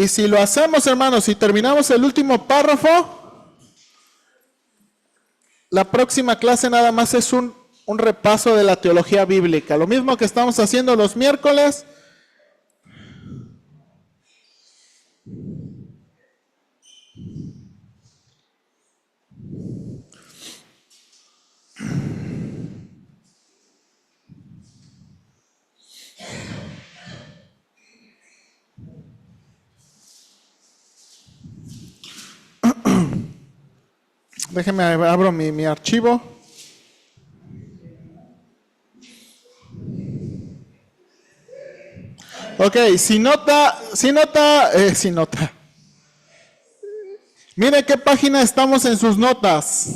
Y si lo hacemos, hermanos, si terminamos el último párrafo, la próxima clase nada más es un repaso de la teología bíblica. Lo mismo que estamos haciendo los miércoles. Déjenme abro mi archivo. Ok, si nota. Mire qué página estamos en sus notas.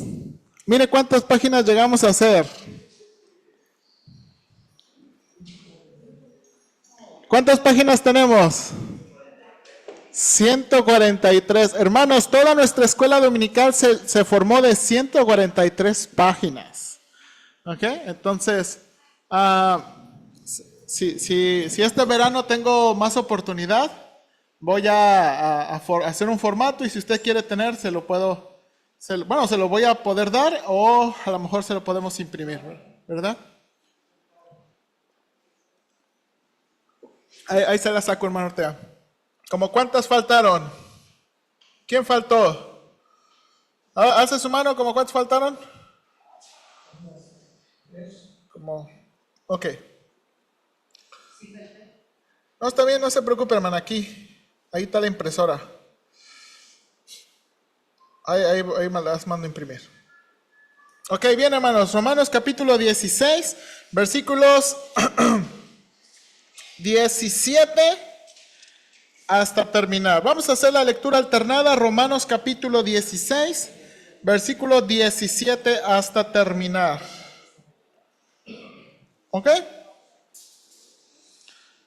Mire cuántas páginas llegamos a hacer. ¿Cuántas páginas tenemos? 143. Hermanos, toda nuestra escuela dominical se formó de 143 páginas. ¿Ok? Entonces, si este verano tengo más oportunidad, voy a hacer un formato y si usted quiere tener, se lo voy a poder dar o a lo mejor se lo podemos imprimir, ¿verdad? Ahí se la saco, hermano Ortega. ¿Cómo cuántas faltaron? ¿Quién faltó? ¿Alce su mano? ¿Cómo cuántas faltaron? Ok. No, está bien, no se preocupe, hermano. Ahí está la impresora. Ahí me las mando a imprimir. Ok, bien, hermanos. Romanos capítulo 16, versículos 17 hasta terminar. Vamos a hacer la lectura alternada. Romanos capítulo 16, versículo 17 hasta terminar. ¿Ok?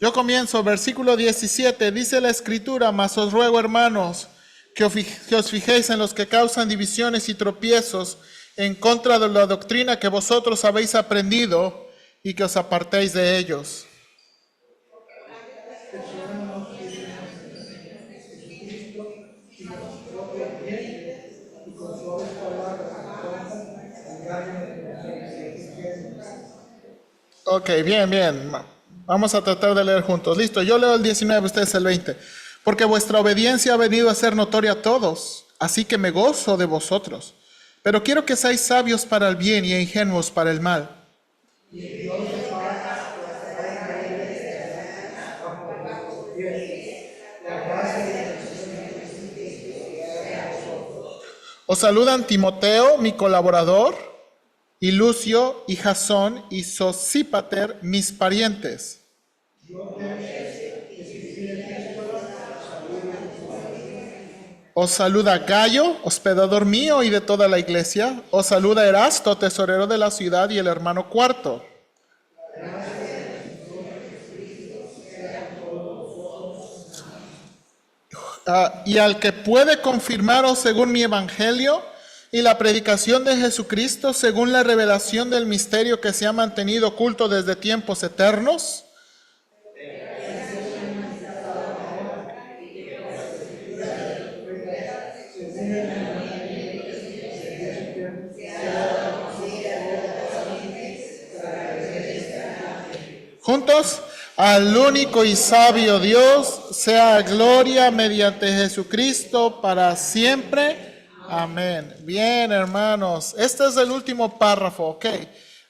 Yo comienzo, versículo 17. Dice la Escritura: mas os ruego, hermanos, que os fijéis en los que causan divisiones y tropiezos en contra de la doctrina que vosotros habéis aprendido y que os apartéis de ellos. Ok, bien. Vamos a tratar de leer juntos. Listo, yo leo el 19, ustedes el 20. Porque vuestra obediencia ha venido a ser notoria a todos, así que me gozo de vosotros. Pero quiero que seáis sabios para el bien y ingenuos para el mal. Os saludan Timoteo, mi colaborador, y Lucio, y Jasón, y Sosípater, mis parientes. Os saluda Gayo, hospedador mío y de toda la iglesia. Os saluda Erasto, tesorero de la ciudad, y el hermano Cuarto. Y al que puede confirmaros según mi evangelio y la predicación de Jesucristo según la revelación del misterio que se ha mantenido oculto desde tiempos eternos. Juntos, al único y sabio Dios, sea gloria mediante Jesucristo para siempre. Amén. Bien, hermanos. Este es el último párrafo, ¿ok?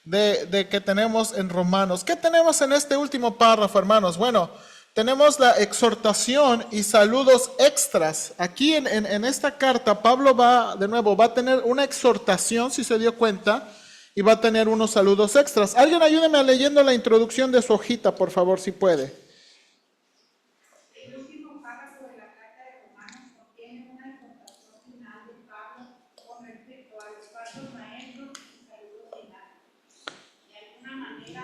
De que tenemos en Romanos. ¿Qué tenemos en este último párrafo, hermanos? Bueno, tenemos la exhortación y saludos extras. Aquí en esta carta, Pablo va a tener una exhortación, si se dio cuenta, y va a tener unos saludos extras. Alguien ayúdeme leyendo la introducción de su hojita, por favor, si puede. El último párrafo de la carta de Romanos contiene una exhortación final de Pablo con respecto a los falsos maestros y saludos finales. De alguna manera,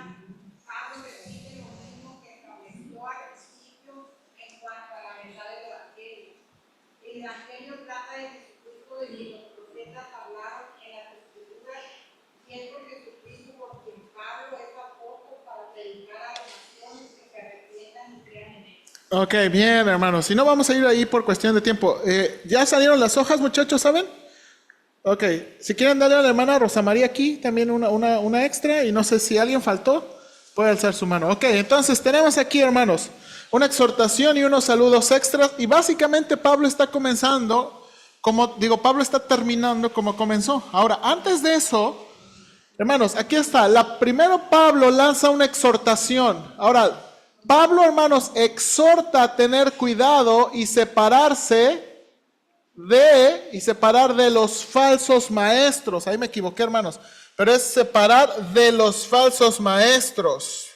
Pablo repite lo mismo que estableció al principio en cuanto a la verdad del Evangelio. El Evangelio trata de Jesucristo de quien los profetas hablaron en las Escrituras, y es por Jesucristo por quien Pablo es apóstol para predicar a las naciones que se arrepientan y crean en él. Ok, bien, hermanos. Si no, vamos a ir ahí por cuestión de tiempo. ¿Ya salieron las hojas, muchachos, saben? Ok, si quieren darle a la hermana Rosa María aquí también una extra, y no sé si alguien faltó, puede alzar su mano. Ok, entonces tenemos aquí, hermanos, una exhortación y unos saludos extras, y básicamente Pablo está comenzando, Pablo está terminando como comenzó. Ahora, antes de eso, hermanos, aquí está, primero Pablo lanza una exhortación. Ahora, Pablo, hermanos, exhorta a tener cuidado y separar de los falsos maestros. Ahí me equivoqué, hermanos, pero es separar de los falsos maestros.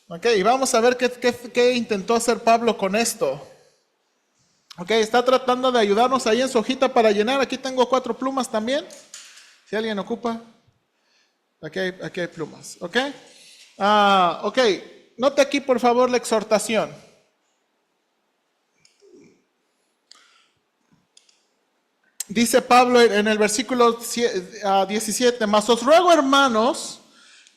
Ok, y vamos a ver qué intentó hacer Pablo con esto. Ok, está tratando de ayudarnos ahí en su hojita para llenar. Aquí tengo 4 plumas también, si alguien ocupa. Aquí hay plumas, ok. Ok, note aquí por favor la exhortación. Dice Pablo en el versículo 17, mas os ruego, hermanos,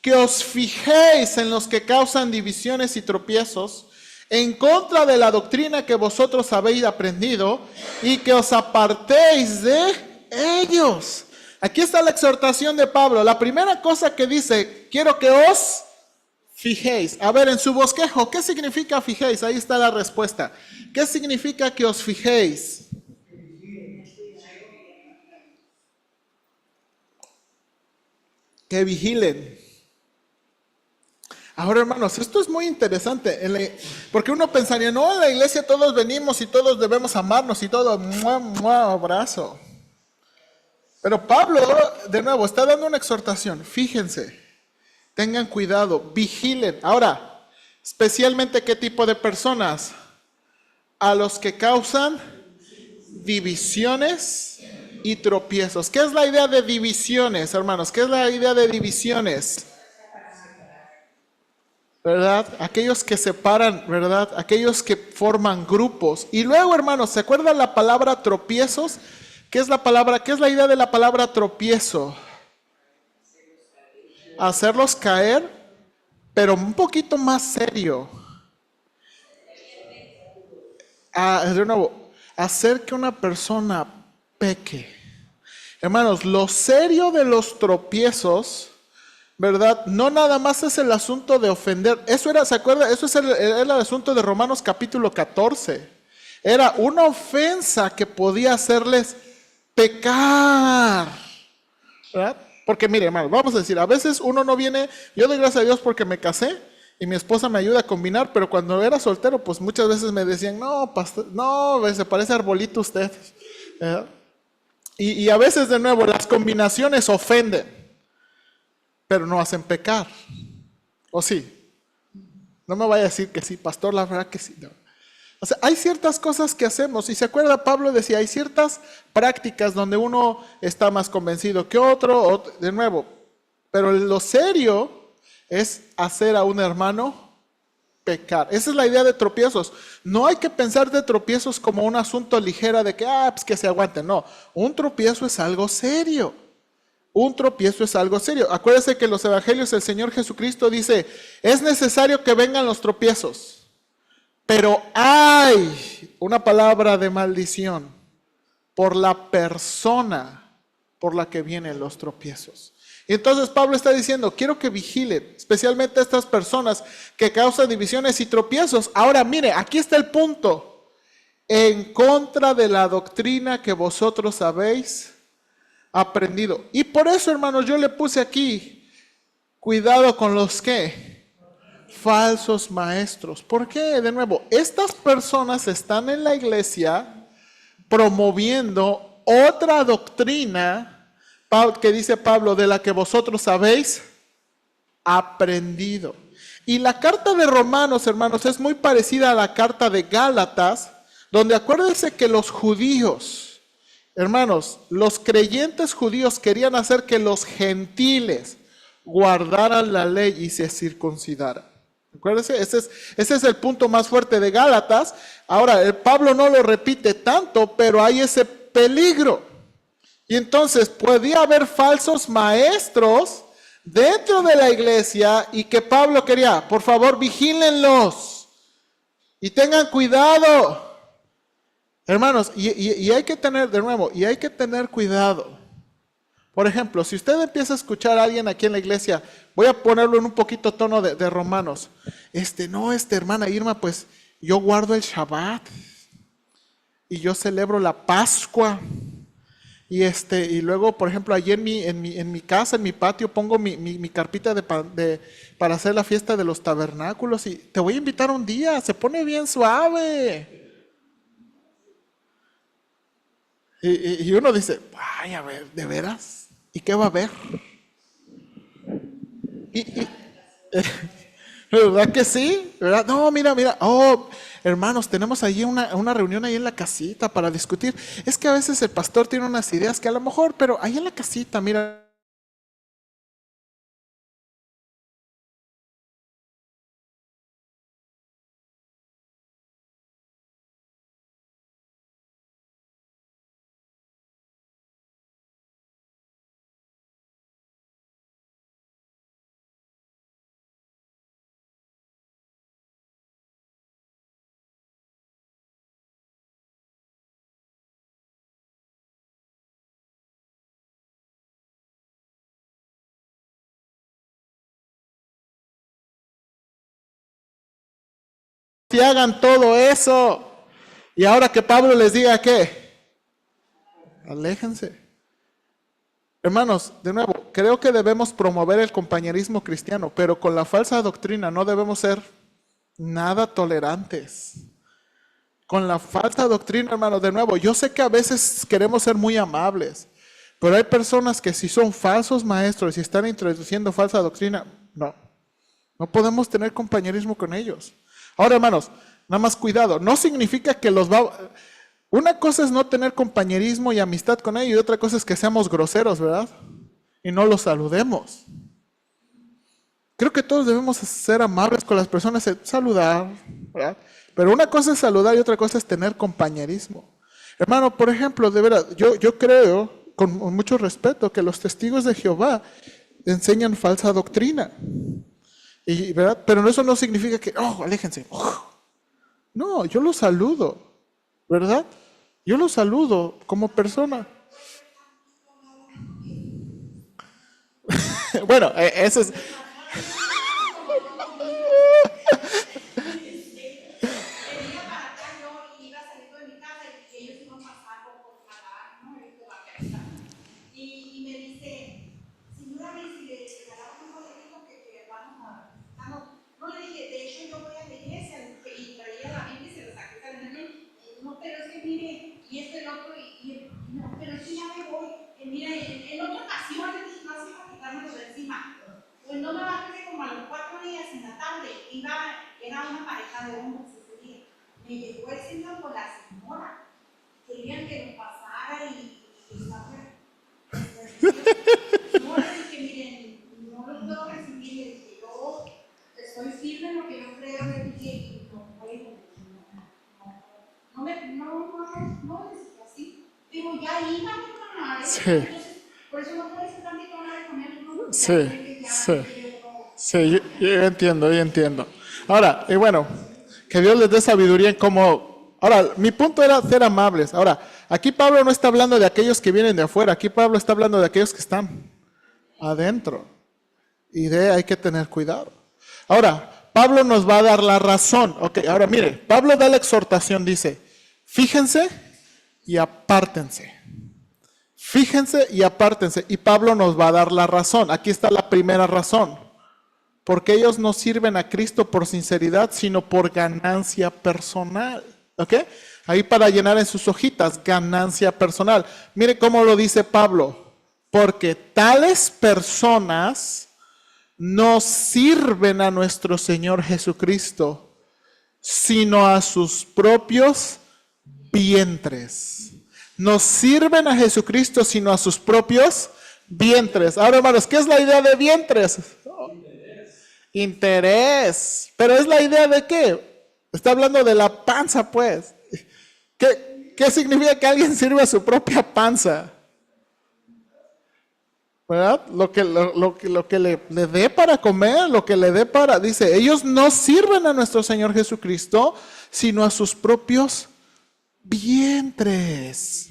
que os fijéis en los que causan divisiones y tropiezos en contra de la doctrina que vosotros habéis aprendido, y que os apartéis de ellos. Aquí está la exhortación de Pablo. La primera cosa que dice, quiero que os fijéis. A ver, en su bosquejo, ¿qué significa fijéis? Ahí está la respuesta. ¿Qué significa que os fijéis? Que vigilen. Ahora, hermanos, esto es muy interesante, porque uno pensaría, no, en la iglesia todos venimos y todos debemos amarnos y todo, abrazo. Pero Pablo, de nuevo, está dando una exhortación. Fíjense, tengan cuidado, vigilen. Ahora, especialmente, ¿qué tipo de personas? A los que causan divisiones y tropiezos. ¿Qué es la idea de divisiones, hermanos? ¿Qué es la idea de divisiones? ¿Verdad? Aquellos que separan, ¿verdad? Aquellos que forman grupos. Y luego, hermanos, ¿se acuerdan la palabra tropiezos? ¿Qué es la idea de la palabra tropiezo? Hacerlos caer, pero un poquito más serio. De nuevo, hacer que una persona peque. Hermanos, lo serio de los tropiezos, ¿verdad? No nada más es el asunto de ofender. Eso era, ¿se acuerda? Eso es el asunto de Romanos capítulo 14. Era una ofensa que podía hacerles pecar, ¿verdad? Porque mire, hermano, vamos a decir, a veces uno no viene, yo doy gracias a Dios porque me casé y mi esposa me ayuda a combinar, pero cuando era soltero, pues muchas veces me decían, no, pastor, no, se parece arbolito usted, ¿verdad? Y a veces, de nuevo, las combinaciones ofenden, pero no hacen pecar. ¿O sí? No me vaya a decir que sí, pastor, la verdad que sí. No. O sea, hay ciertas cosas que hacemos, y se acuerda, Pablo decía, hay ciertas prácticas donde uno está más convencido que otro, de nuevo, pero lo serio es hacer a un hermano pecar. Esa es la idea de tropiezos. No hay que pensar de tropiezos como un asunto ligero de que, pues que se aguanten. No, un tropiezo es algo serio. Un tropiezo es algo serio. Acuérdense que en los evangelios el Señor Jesucristo dice, es necesario que vengan los tropiezos, pero hay una palabra de maldición por la persona por la que vienen los tropiezos. Y entonces Pablo está diciendo, quiero que vigilen, especialmente a estas personas que causan divisiones y tropiezos. Ahora mire, aquí está el punto. En contra de la doctrina que vosotros habéis aprendido. Y por eso, hermanos, yo le puse aquí, cuidado con los que falsos maestros. ¿Por qué? De nuevo, estas personas están en la iglesia promoviendo otra doctrina que dice Pablo, de la que vosotros habéis aprendido. Y la carta de Romanos, hermanos, es muy parecida a la carta de Gálatas, donde acuérdense que los judíos, hermanos, los creyentes judíos querían hacer que los gentiles guardaran la ley y se circuncidaran. Acuérdense, ese es el punto más fuerte de Gálatas. Ahora, Pablo no lo repite tanto, pero hay ese peligro. Y entonces podía haber falsos maestros dentro de la iglesia y que Pablo quería, por favor, vigílenlos y tengan cuidado. Hermanos, y hay que tener, de nuevo, y hay que tener cuidado. Por ejemplo, si usted empieza a escuchar a alguien aquí en la iglesia, voy a ponerlo en un poquito tono de Romanos. Hermana Irma, pues yo guardo el Shabbat y yo celebro la Pascua. Y luego, por ejemplo, allí en mi casa, en mi patio, pongo mi carpita para hacer la fiesta de los tabernáculos y te voy a invitar un día, se pone bien suave. Y uno dice, ay, a ver, ¿de veras? ¿Y qué va a haber? ¿Verdad que sí? ¿Verdad? No, mira, hermanos, tenemos allí una reunión ahí en la casita para discutir. Es que a veces el pastor tiene unas ideas que a lo mejor, pero ahí en la casita, mira. Si hagan todo eso. Y ahora que Pablo les diga que aléjense. Hermanos, de nuevo, creo que debemos promover el compañerismo cristiano, pero con la falsa doctrina no debemos ser nada tolerantes. Con la falsa doctrina, hermanos, de nuevo, yo sé que a veces queremos ser muy amables, pero hay personas que si son falsos maestros y están introduciendo falsa doctrina, no podemos tener compañerismo con ellos. Ahora, hermanos, nada más cuidado, no significa que una cosa es no tener compañerismo y amistad con ellos y otra cosa es que seamos groseros, ¿verdad? Y no los saludemos. Creo que todos debemos ser amables con las personas, saludar, ¿verdad? Pero una cosa es saludar y otra cosa es tener compañerismo. Hermano, por ejemplo, de verdad, yo creo, con mucho respeto, que los testigos de Jehová enseñan falsa doctrina. ¿Verdad? Pero eso no significa que, aléjense. No, yo los saludo, ¿verdad? Yo los saludo como persona. Bueno, eso es... Y este el otro, no, pero es que ya me voy. Mira, en otra ocasión le dije, no sé para quitármelo de encima. Pues no me bajé como a los 4 días en la tarde. Era una pareja de hombres ese día. Me llegó el señor con la señora. Querían que nos pasara y estaba. No, le dije, miren, no lo puedo recibir. Le dije, yo estoy firme en lo que yo creo. Le dije, y no puedo. No, así. Digo, ya iba, hermana. Sí. Entonces, por eso no puedes estar tantito hablar con él, ¿no? Sí, yo entiendo. Ahora, bueno, que Dios les dé sabiduría en cómo... Ahora, mi punto era ser amables. Ahora, aquí Pablo no está hablando de aquellos que vienen de afuera, aquí Pablo está hablando de aquellos que están adentro. Y hay que tener cuidado. Ahora, Pablo nos va a dar la razón. Ok, ahora mire, Pablo da la exhortación, dice, fíjense y apártense. Fíjense y apártense. Y Pablo nos va a dar la razón. Aquí está la primera razón. Porque ellos no sirven a Cristo por sinceridad, sino por ganancia personal. ¿Ok? Ahí para llenar en sus hojitas, ganancia personal. Mire cómo lo dice Pablo. Porque tales personas no sirven a nuestro Señor Jesucristo, sino a sus propios vientres. No sirven a Jesucristo, sino a sus propios vientres. Ahora, hermanos, ¿qué es la idea de vientres? Interés. ¿Pero es la idea de qué? Está hablando de la panza, pues. ¿Qué significa que alguien sirve a su propia panza? ¿verdad? Lo que le dé para comer, lo que le dé para, dice, ellos no sirven a nuestro Señor Jesucristo, sino a sus propios vientres.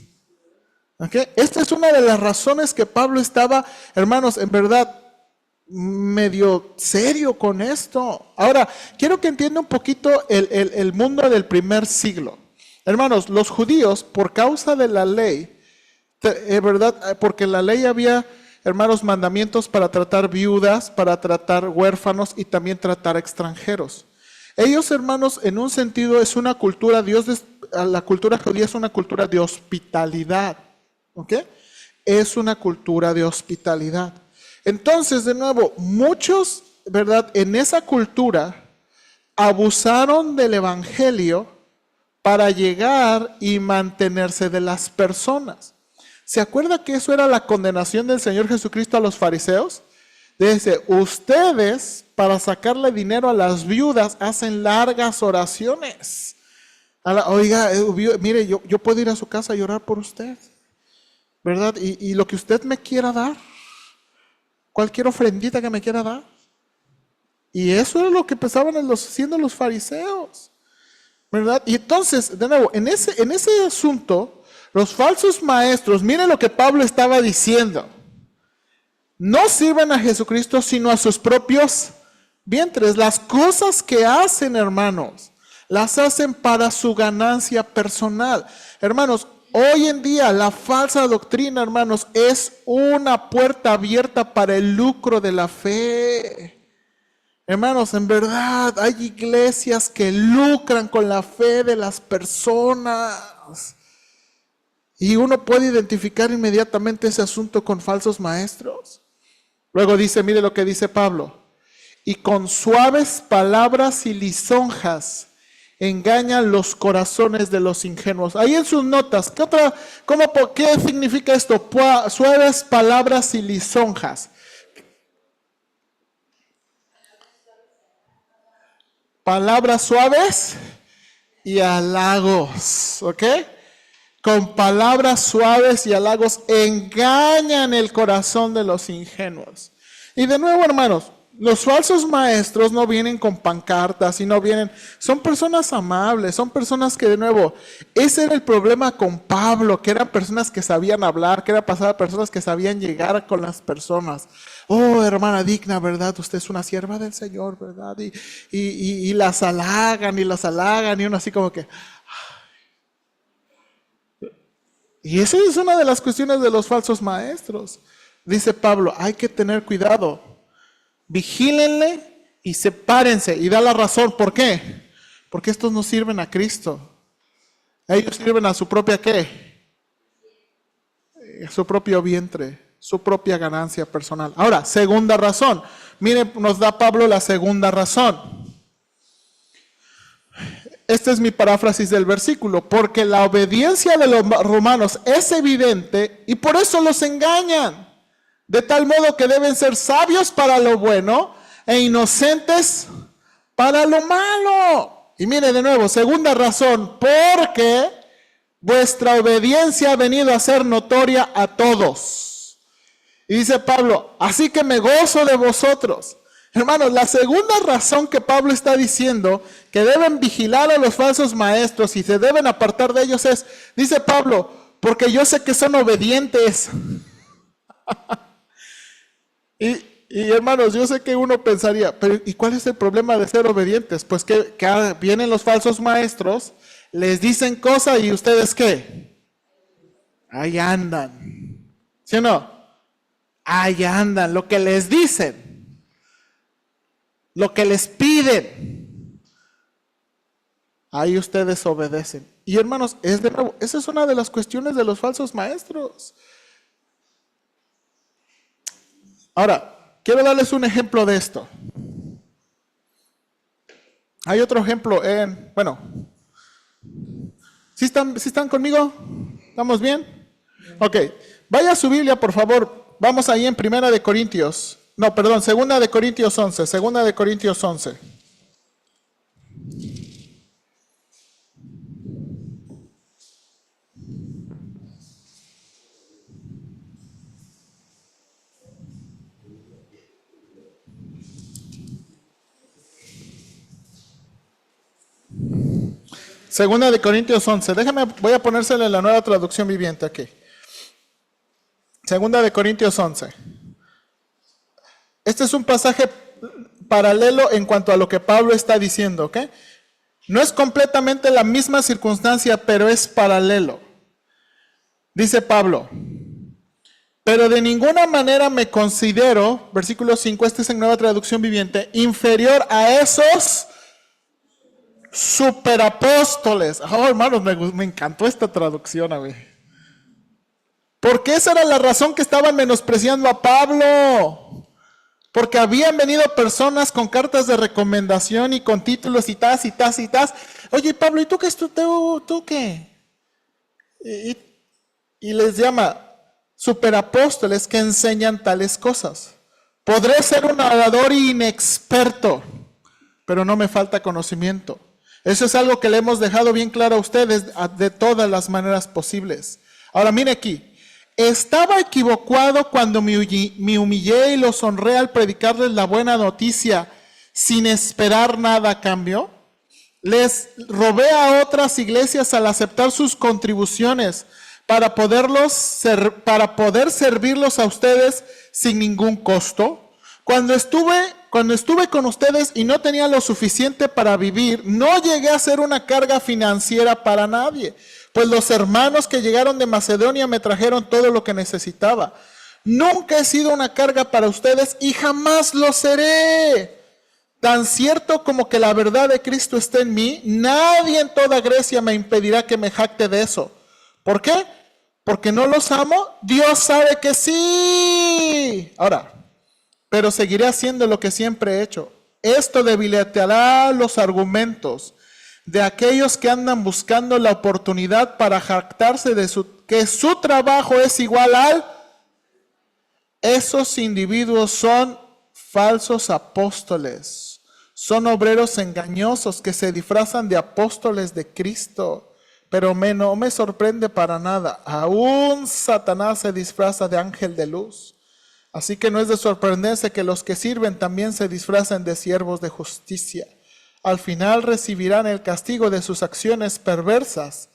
¿Ok? Esta es una de las razones que Pablo estaba, hermanos, en verdad, medio serio con esto. Ahora, quiero que entienda un poquito el mundo del primer siglo. Hermanos, los judíos, por causa de la ley, ¿verdad? Porque en la ley había, hermanos, mandamientos para tratar viudas, para tratar huérfanos y también tratar extranjeros. Ellos, hermanos, en un sentido es una cultura, la cultura judía es una cultura de hospitalidad, ¿ok? Es una cultura de hospitalidad. Entonces, de nuevo, muchos, ¿verdad? En esa cultura abusaron del evangelio para llegar y mantenerse de las personas. ¿Se acuerda que eso era la condenación del Señor Jesucristo a los fariseos? Dice, ustedes para sacarle dinero a las viudas hacen largas oraciones. Oiga, mire, yo puedo ir a su casa y orar por usted, ¿verdad? Y lo que usted me quiera dar, cualquier ofrendita que me quiera dar. Y eso es lo que pensaban haciendo los fariseos, ¿verdad? Y entonces, de nuevo, en ese asunto, los falsos maestros, miren lo que Pablo estaba diciendo. No sirven a Jesucristo sino a sus propios vientres. Las cosas que hacen, hermanos, las hacen para su ganancia personal. Hermanos, hoy en día la falsa doctrina, hermanos, es una puerta abierta para el lucro de la fe. Hermanos, en verdad hay iglesias que lucran con la fe de las personas. Y uno puede identificar inmediatamente ese asunto con falsos maestros. Luego dice, mire lo que dice Pablo. Y con suaves palabras y lisonjas engañan los corazones de los ingenuos. Ahí en sus notas, ¿qué significa esto? Suaves palabras y lisonjas. Palabras suaves y halagos, ¿ok? Con palabras suaves y halagos engañan el corazón de los ingenuos. Y de nuevo, hermanos, los falsos maestros no vienen con pancartas y no vienen, son personas amables, son personas que de nuevo, ese era el problema con Pablo, que eran personas que sabían hablar, que eran personas que sabían llegar con las personas. Oh, hermana digna, ¿verdad? Usted es una sierva del Señor, ¿verdad? Y las halagan, y uno así como que... Y esa es una de las cuestiones de los falsos maestros. Dice Pablo, hay que tener cuidado. Vigílenle y sepárense. Y da la razón. ¿Por qué? Porque estos no sirven a Cristo. Ellos sirven a su propia ¿qué? Su propio vientre, su propia ganancia personal. Ahora, segunda razón. Mire, nos da Pablo la segunda razón. Esta es mi paráfrasis del versículo, porque la obediencia de los romanos es evidente y por eso los engañan, de tal modo que deben ser sabios para lo bueno e inocentes para lo malo. Y mire de nuevo, segunda razón, porque vuestra obediencia ha venido a ser notoria a todos. Y dice Pablo, así que me gozo de vosotros. Hermanos, la segunda razón que Pablo está diciendo que deben vigilar a los falsos maestros y se deben apartar de ellos es, dice Pablo, porque yo sé que son obedientes. y hermanos, yo sé que uno pensaría, pero ¿y cuál es el problema de ser obedientes? Pues que vienen los falsos maestros, les dicen cosas y ustedes ¿qué? Ahí andan. ¿Sí o no? Ahí andan, lo que les dicen. Lo que les piden, ahí ustedes obedecen. Y hermanos, de nuevo, esa es una de las cuestiones de los falsos maestros. Ahora, quiero darles un ejemplo de esto. Hay otro ejemplo ¿sí están conmigo? ¿Estamos bien? Ok, vaya a su Biblia, por favor. Vamos ahí en Primera de Corintios. No, perdón, Segunda de Corintios 11. Segunda de Corintios 11. Segunda de Corintios 11. Voy a ponérsele la Nueva Traducción Viviente aquí. Segunda de Corintios 11. Este es un pasaje paralelo en cuanto a lo que Pablo está diciendo, ¿ok? No es completamente la misma circunstancia, pero es paralelo. Dice Pablo, pero de ninguna manera me considero, versículo 5, este es en Nueva Traducción Viviente, inferior a esos superapóstoles. Oh, hermanos, me encantó esta traducción, a ver. Porque esa era la razón que estaban menospreciando a Pablo. Porque habían venido personas con cartas de recomendación y con títulos y tas y tas y tas. Oye, Pablo, ¿y tú qué? ¿Tú qué? Y les llama superapóstoles que enseñan tales cosas. Podré ser un orador inexperto, pero no me falta conocimiento. Eso es algo que le hemos dejado bien claro a ustedes de todas las maneras posibles. Ahora mire aquí. ¿Estaba equivocado cuando me humillé y los honré al predicarles la buena noticia sin esperar nada a cambio? Les robé a otras iglesias al aceptar sus contribuciones para poder servirlos a ustedes sin ningún costo. Cuando estuve con ustedes y no tenía lo suficiente para vivir, no llegué a ser una carga financiera para nadie. Pues los hermanos que llegaron de Macedonia me trajeron todo lo que necesitaba. Nunca he sido una carga para ustedes y jamás lo seré. Tan cierto como que la verdad de Cristo está en mí, nadie en toda Grecia me impedirá que me jacte de eso. ¿Por qué? ¿Porque no los amo? Dios sabe que sí. Ahora, pero seguiré haciendo lo que siempre he hecho. Esto debilitará los argumentos de aquellos que andan buscando la oportunidad para jactarse de que su trabajo es igual al... Esos individuos son falsos apóstoles, son obreros engañosos que se disfrazan de apóstoles de Cristo, pero no me sorprende para nada, aún Satanás se disfraza de ángel de luz, así que no es de sorprenderse que los que sirven también se disfracen de siervos de justicia. Al final recibirán el castigo de sus acciones perversas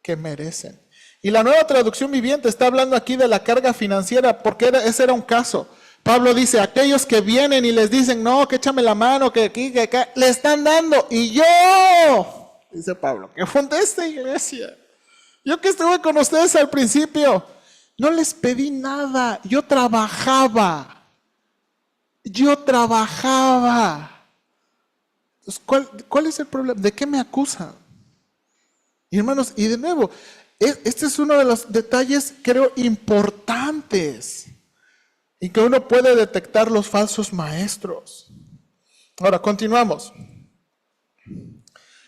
que merecen. Y la Nueva Traducción Viviente está hablando aquí de la carga financiera, porque ese era un caso. Pablo dice, aquellos que vienen y les dicen, no, que échame la mano, que aquí, que acá, le están dando. Y yo, dice Pablo, que fundé esta iglesia. Yo que estuve con ustedes al principio, no les pedí nada, yo trabajaba. ¿Cuál es el problema? ¿De qué me acusan? Y hermanos, y de nuevo, este es uno de los detalles, creo, importantes y que uno puede detectar los falsos maestros. Ahora, continuamos.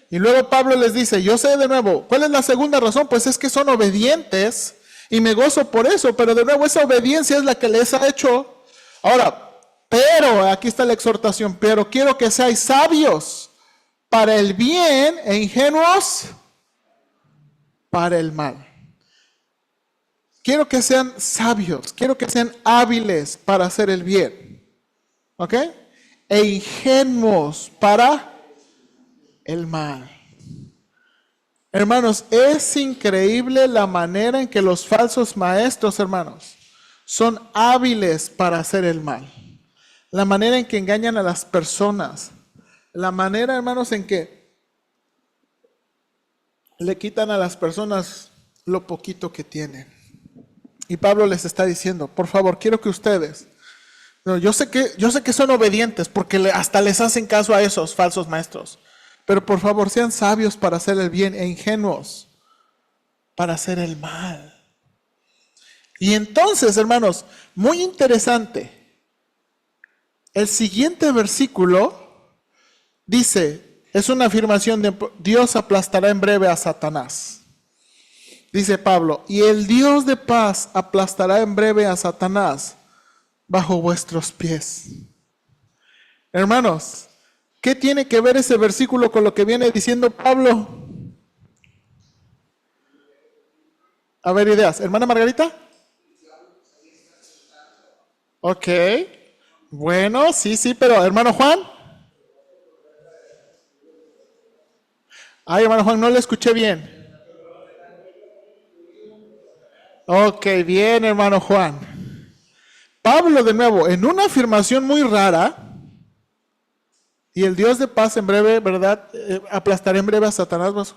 Y luego Pablo les dice, yo sé de nuevo, ¿cuál es la segunda razón? Pues es que son obedientes y me gozo por eso, pero de nuevo esa obediencia es la que les ha hecho. Ahora, pero, aquí está la exhortación, pero quiero que seáis sabios para el bien e ingenuos para el mal. Quiero que sean sabios, quiero que sean hábiles para hacer el bien. ¿Ok? E ingenuos para el mal. Hermanos, es increíble la manera en que los falsos maestros, hermanos, son hábiles para hacer el mal. La manera en que engañan a las personas. La manera, hermanos, en que le quitan a las personas lo poquito que tienen. Y Pablo les está diciendo, por favor, quiero que ustedes, yo sé que son obedientes porque hasta les hacen caso a esos falsos maestros. Pero por favor, sean sabios para hacer el bien e ingenuos para hacer el mal. Y entonces, hermanos, muy interesante. El siguiente versículo dice, es una afirmación de Dios aplastará en breve a Satanás. Dice Pablo, y el Dios de paz aplastará en breve a Satanás bajo vuestros pies. Hermanos, ¿qué tiene que ver ese versículo con lo que viene diciendo Pablo? A ver, ideas. Hermana Margarita. Ok. Bueno, sí, pero hermano Juan. Ay, hermano Juan, no le escuché bien. Ok, bien, hermano Juan. Pablo, de nuevo, en una afirmación muy rara, y el Dios de paz en breve, ¿verdad? Aplastaré en breve a Satanás.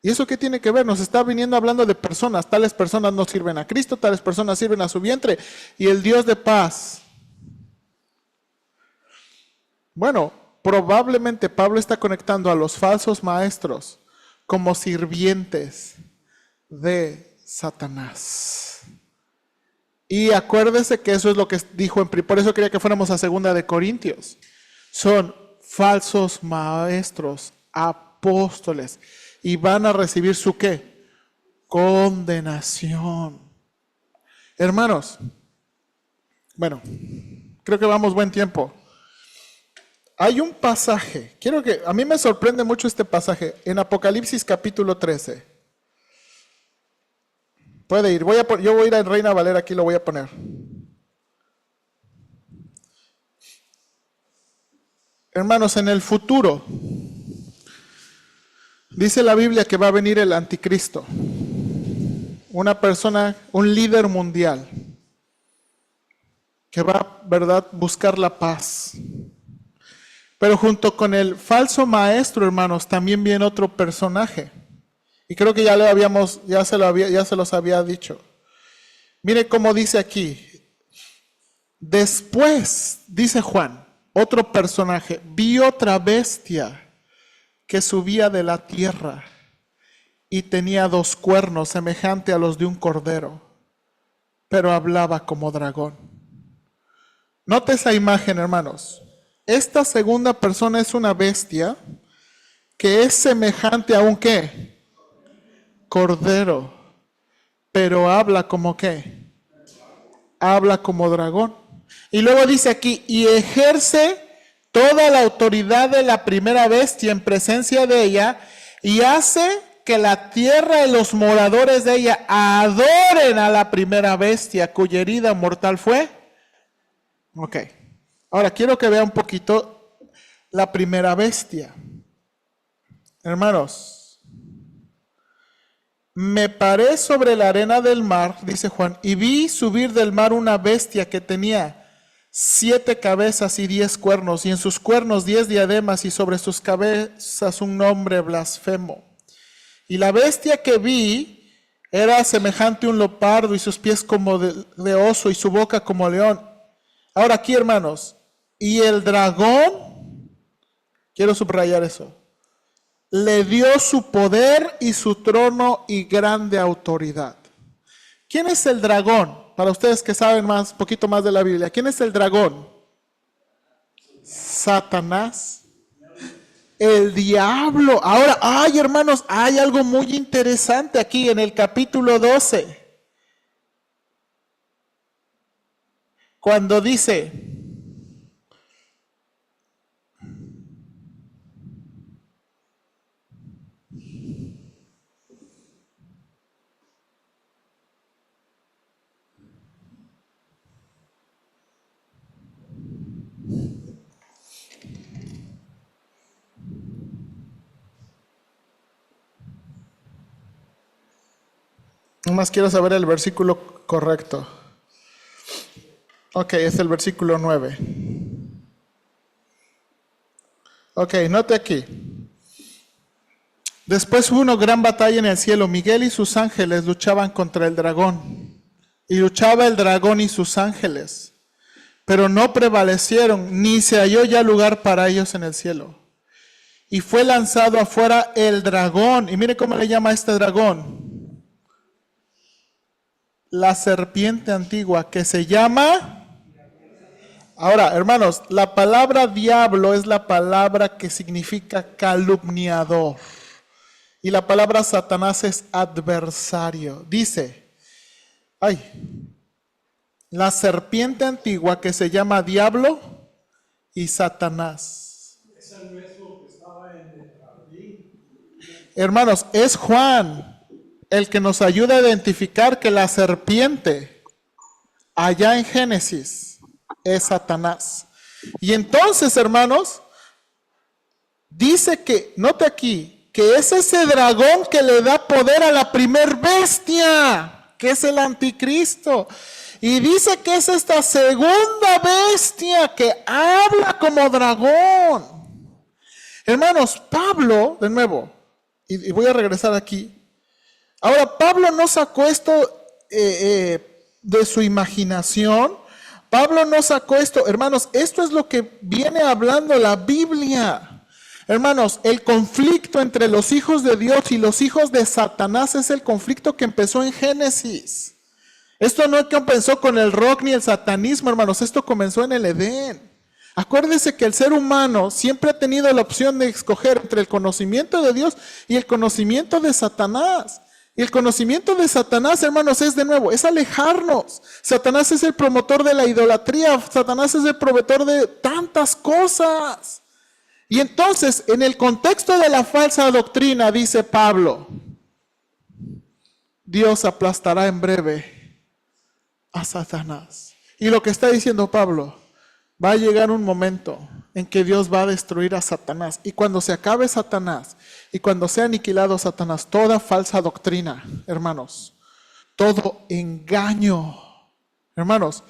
¿Y eso qué tiene que ver? Nos está viniendo hablando de personas. Tales personas no sirven a Cristo, tales personas sirven a su vientre. Y el Dios de paz. Bueno, probablemente Pablo está conectando a los falsos maestros como sirvientes de Satanás. Y acuérdese que eso es lo que dijo por eso quería que fuéramos a 2 de Corintios. Son falsos maestros, apóstoles, y van a recibir su ¿qué? Condenación. Hermanos, bueno, creo que vamos buen tiempo. Hay un pasaje, a mí me sorprende mucho este pasaje, en Apocalipsis capítulo 13. Puede ir, yo voy a ir a Reina Valera, aquí lo voy a poner. Hermanos, en el futuro, dice la Biblia que va a venir el anticristo, una persona, un líder mundial, que va, ¿verdad?, buscar la paz. Pero junto con el falso maestro, hermanos, también viene otro personaje. Y creo que ya se los había dicho. Mire cómo dice aquí. Después, dice Juan, otro personaje, vi otra bestia que subía de la tierra y tenía 2 cuernos semejante a los de un cordero, pero hablaba como dragón. Note esa imagen, hermanos. Esta segunda persona es una bestia que es semejante a un ¿qué? Cordero, pero habla como ¿qué? Habla como dragón. Y luego dice aquí, y ejerce toda la autoridad de la primera bestia en presencia de ella, y hace que la tierra y los moradores de ella adoren a la primera bestia, cuya herida mortal fue. Ok. Ahora quiero que vea un poquito la primera bestia. Hermanos, me paré sobre la arena del mar, dice Juan, y vi subir del mar una bestia que tenía 7 cabezas y 10 cuernos, y en sus cuernos 10 diademas, y sobre sus cabezas un nombre blasfemo. Y la bestia que vi era semejante a un leopardo, y sus pies como de oso, y su boca como león. Ahora aquí, hermanos, y el dragón, quiero subrayar eso, le dio su poder y su trono y grande autoridad. ¿Quién es el dragón? Para ustedes que saben más, poquito más de la Biblia, ¿quién es el dragón? Satanás, el diablo. Ahora, hermanos, hay algo muy interesante aquí en el capítulo 12. Cuando dice, nomás quiero saber el versículo correcto. Ok, es el versículo 9. Ok, note aquí. Después hubo una gran batalla en el cielo. Miguel y sus ángeles luchaban contra el dragón. Y luchaba el dragón y sus ángeles. Pero no prevalecieron, ni se halló ya lugar para ellos en el cielo. Y fue lanzado afuera el dragón. Y mire cómo le llama a este dragón. La serpiente antigua, que se llama... Ahora, hermanos, la palabra diablo es la palabra que significa calumniador. Y la palabra Satanás es adversario. Dice, la serpiente antigua que se llama diablo y Satanás. Es el mismo que estaba en el jardín. Hermanos, es Juan el que nos ayuda a identificar que la serpiente allá en Génesis es Satanás. Y entonces, hermanos, dice que, note aquí, que es ese dragón que le da poder a la primer bestia, que es el anticristo. Y dice que es esta segunda bestia que habla como dragón. Hermanos, Pablo, de nuevo, y voy a regresar aquí. Ahora, Pablo no sacó esto de su imaginación. Pablo no sacó esto. Hermanos, esto es lo que viene hablando la Biblia. Hermanos, el conflicto entre los hijos de Dios y los hijos de Satanás es el conflicto que empezó en Génesis. Esto no comenzó con el rock ni el satanismo, hermanos. Esto comenzó en el Edén. Acuérdese que el ser humano siempre ha tenido la opción de escoger entre el conocimiento de Dios y el conocimiento de Satanás. Y el conocimiento de Satanás, hermanos, es de nuevo, es alejarnos. Satanás es el promotor de la idolatría. Satanás es el promotor de tantas cosas. Y entonces, en el contexto de la falsa doctrina, dice Pablo, Dios aplastará en breve a Satanás. Y lo que está diciendo Pablo, va a llegar un momento en que Dios va a destruir a Satanás. Y cuando se acabe Satanás, y cuando sea aniquilado Satanás, toda falsa doctrina, hermanos, todo engaño, hermanos,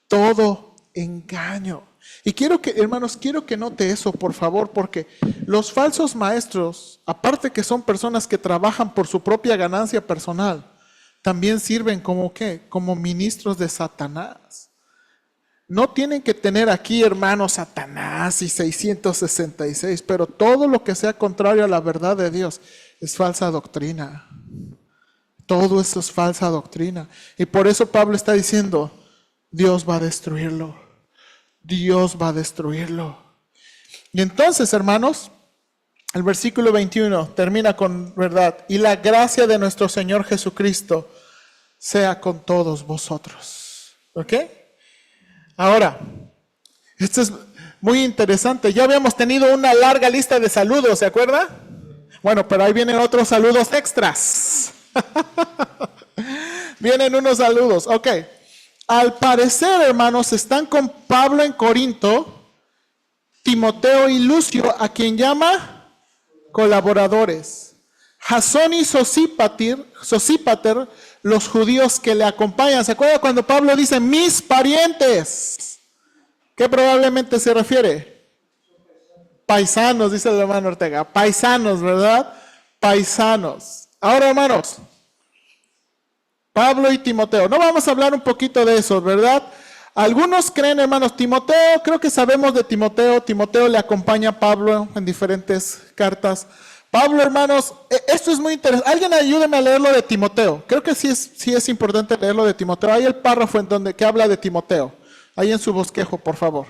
todo engaño. Y quiero que, hermanos, quiero que note eso, por favor, porque los falsos maestros, aparte que son personas que trabajan por su propia ganancia personal, también sirven como ¿qué? Como ministros de Satanás. No tienen que tener aquí, hermanos, Satanás y 666, pero todo lo que sea contrario a la verdad de Dios es falsa doctrina. Todo eso es falsa doctrina. Y por eso Pablo está diciendo, Dios va a destruirlo. Dios va a destruirlo. Y entonces, hermanos, el versículo 21 termina con verdad. Y la gracia de nuestro Señor Jesucristo sea con todos vosotros. ¿Ok? Ahora, esto es muy interesante. Ya habíamos tenido una larga lista de saludos, ¿se acuerda? Bueno, pero ahí vienen otros saludos extras. Vienen unos saludos. Ok. Al parecer, hermanos, están con Pablo en Corinto, Timoteo y Lucio, a quien llama colaboradores. Jasón y Sosípater, los judíos que le acompañan. ¿Se acuerda cuando Pablo dice mis parientes? ¿Qué probablemente se refiere? Paisanos, dice el hermano Ortega. Paisanos, ¿verdad? Paisanos. Ahora, hermanos, Pablo y Timoteo. No vamos a hablar un poquito de eso, ¿verdad? Algunos creen, hermanos, Timoteo, creo que sabemos de Timoteo. Timoteo le acompaña a Pablo en diferentes cartas. Pablo, hermanos, esto es muy interesante. Alguien ayúdeme a leer lo de Timoteo. Creo que sí es importante leer lo de Timoteo. Hay el párrafo en donde que habla de Timoteo. Ahí en su bosquejo, por favor.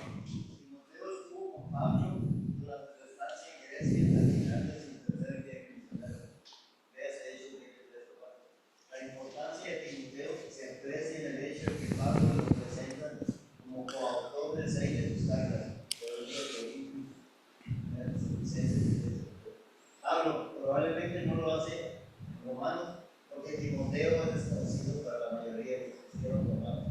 Pablo probablemente no lo hace romano, porque Timoteo es desconocido para la mayoría de los cristianos romanos,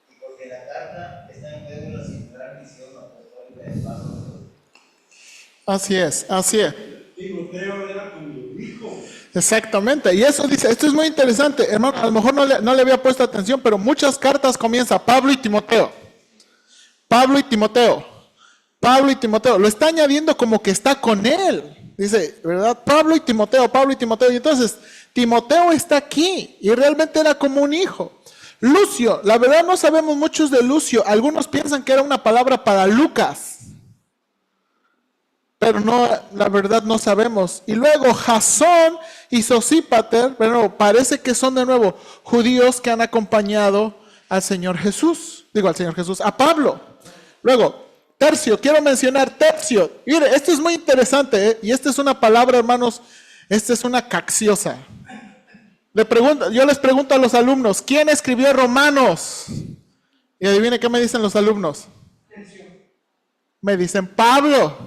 y porque la carta está en juego la singular misión apostólica de Pablo. Así es, así es. Timoteo era como hijo. Exactamente, y eso dice, esto es muy interesante, hermano, a lo mejor no le había puesto atención, pero muchas cartas comienzan Pablo y Timoteo. Pablo y Timoteo. Pablo y Timoteo. Lo está añadiendo como que está con él. Dice, ¿verdad? Pablo y Timoteo, Pablo y Timoteo. Y entonces, Timoteo está aquí y realmente era como un hijo. Lucio, la verdad no sabemos muchos de Lucio. Algunos piensan que era una palabra para Lucas. Pero no, la verdad no sabemos. Y luego Jasón y Sosípater, bueno, parece que son de nuevo judíos que han acompañado al Señor Jesús. Digo al Señor Jesús, a Pablo. Luego, Tercio, quiero mencionar Tercio. Mire, esto es muy interesante, ¿eh? Y esta es una palabra, hermanos, esta es una caxiosa. Yo les pregunto a los alumnos, ¿quién escribió Romanos? Y adivine qué me dicen los alumnos. Me dicen Pablo,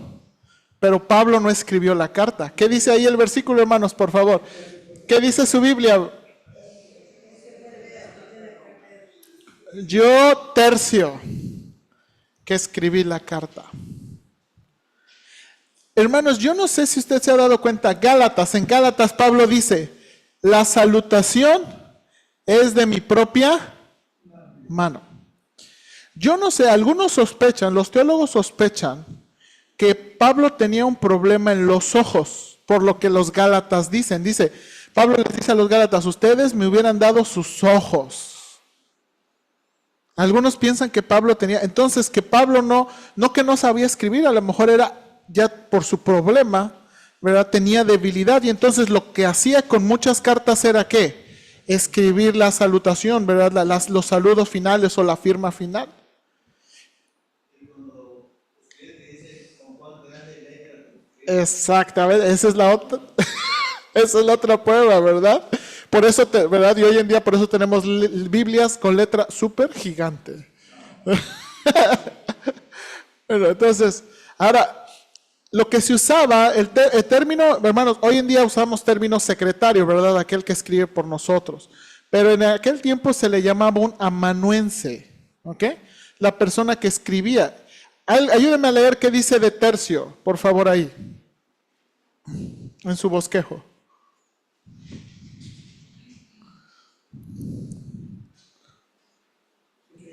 pero Pablo no escribió la carta. ¿Qué dice ahí el versículo, hermanos, por favor? ¿Qué dice su Biblia? Yo, Tercio, que escribí la carta. Hermanos, yo no sé si usted se ha dado cuenta, en Gálatas Pablo dice, la salutación es de mi propia mano. Yo no sé, algunos sospechan, los teólogos sospechan que Pablo tenía un problema en los ojos, por lo que los Gálatas dicen. Dice, Pablo les dice a los Gálatas, ustedes me hubieran dado sus ojos. Algunos piensan que Pablo tenía, entonces que Pablo no que no sabía escribir, a lo mejor era ya por su problema, ¿verdad? Tenía debilidad y entonces lo que hacía con muchas cartas era ¿qué? Escribir la salutación, ¿verdad? Los saludos finales o la firma final. Exactamente, esa es la otra, esa es la otra prueba, ¿verdad? Por eso, ¿verdad? Y hoy en día por eso tenemos Biblias con letra súper gigante. Bueno, entonces, ahora, lo que se usaba, el término, hermanos, hoy en día usamos término secretario, ¿verdad? Aquel que escribe por nosotros. Pero en aquel tiempo se le llamaba un amanuense, ¿ok? La persona que escribía. Ayúdenme a leer qué dice de tercio, por favor, ahí, en su bosquejo.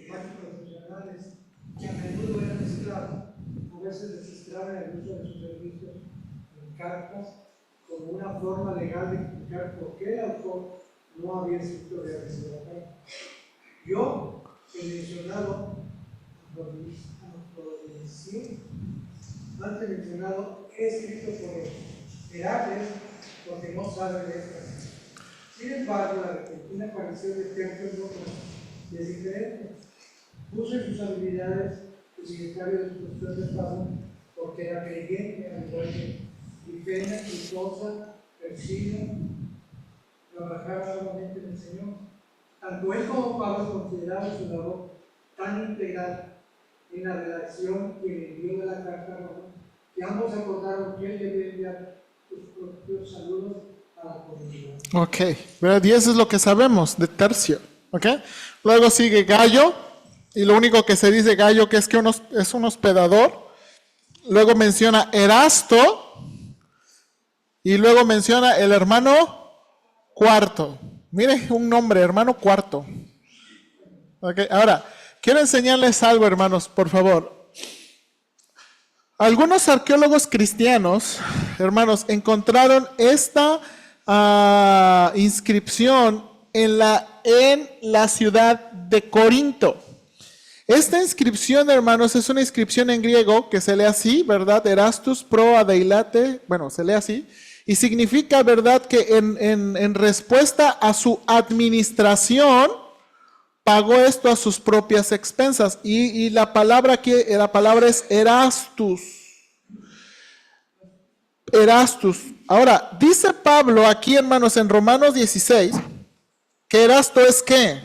Profesionales que a menudo eran esclavos, a veces desesperaban el uso de sus servicios en cartas como una forma legal de explicar por qué el autor no había escrito realmente la carta. Yo, el mencionado, antes mencionado, he escrito por Heracles porque no sabe letras. Sin embargo, la repentina aparición de Tercio es diferente. Puso en sus habilidades el secretario de instrucción de Pablo porque era creyente, al igual que Ifena, Cristosa, Persino, trabajaba solamente en el Señor. Tanto él como Pablo consideraban su labor tan integral en la redacción y el envío de la carta a Roma, que ambos acordaron que él debía enviar sus propios saludos a la comunidad. Ok, ¿verdad? Y eso es lo que sabemos de Tercio, ¿ok? Luego sigue Gallo, y lo único que se dice Gallo que es es un hospedador. Luego menciona Erasto, y luego menciona el hermano Cuarto. Mire un nombre, hermano Cuarto. Ok, ahora, quiero enseñarles algo, hermanos, por favor. Algunos arqueólogos cristianos, hermanos, encontraron esta inscripción en la ciudad de Corinto. Esta inscripción, hermanos, es una inscripción en griego que se lee así, ¿verdad? Erastus pro adeilate, bueno, se lee así, y significa, ¿verdad?, que en respuesta a su administración, pagó esto a sus propias expensas. Y la palabra aquí, la palabra es Erastus. Erastus. Ahora, dice Pablo aquí, hermanos, en Romanos 16, que Erasto es ¿qué?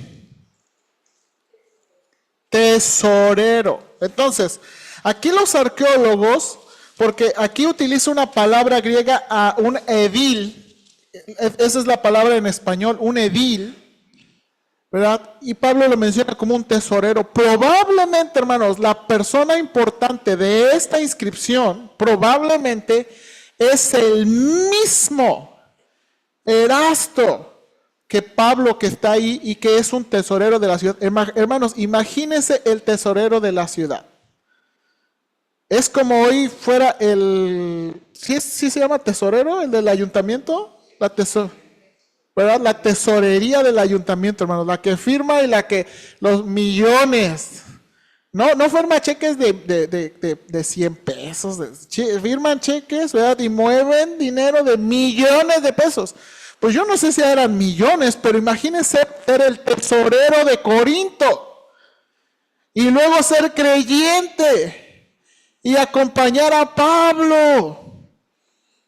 Tesorero. Entonces, aquí los arqueólogos, porque aquí utiliza una palabra griega a un edil, esa es la palabra en español, un edil, ¿verdad? Y Pablo lo menciona como un tesorero. Probablemente, hermanos, la persona importante de esta inscripción, probablemente es el mismo Erasto que Pablo que está ahí y que es un tesorero de la ciudad. Hermanos, imagínense el tesorero de la ciudad. Es como hoy fuera el... ¿Sí se llama tesorero? ¿El del ayuntamiento? ¿Verdad? La tesorería del ayuntamiento, hermanos. La que firma y la que... Los millones. No firma cheques de 100 pesos. Firman cheques, ¿verdad? Y mueven dinero de millones de pesos. Pues yo no sé si eran millones, pero imagínense ser el tesorero de Corinto y luego ser creyente y acompañar a Pablo.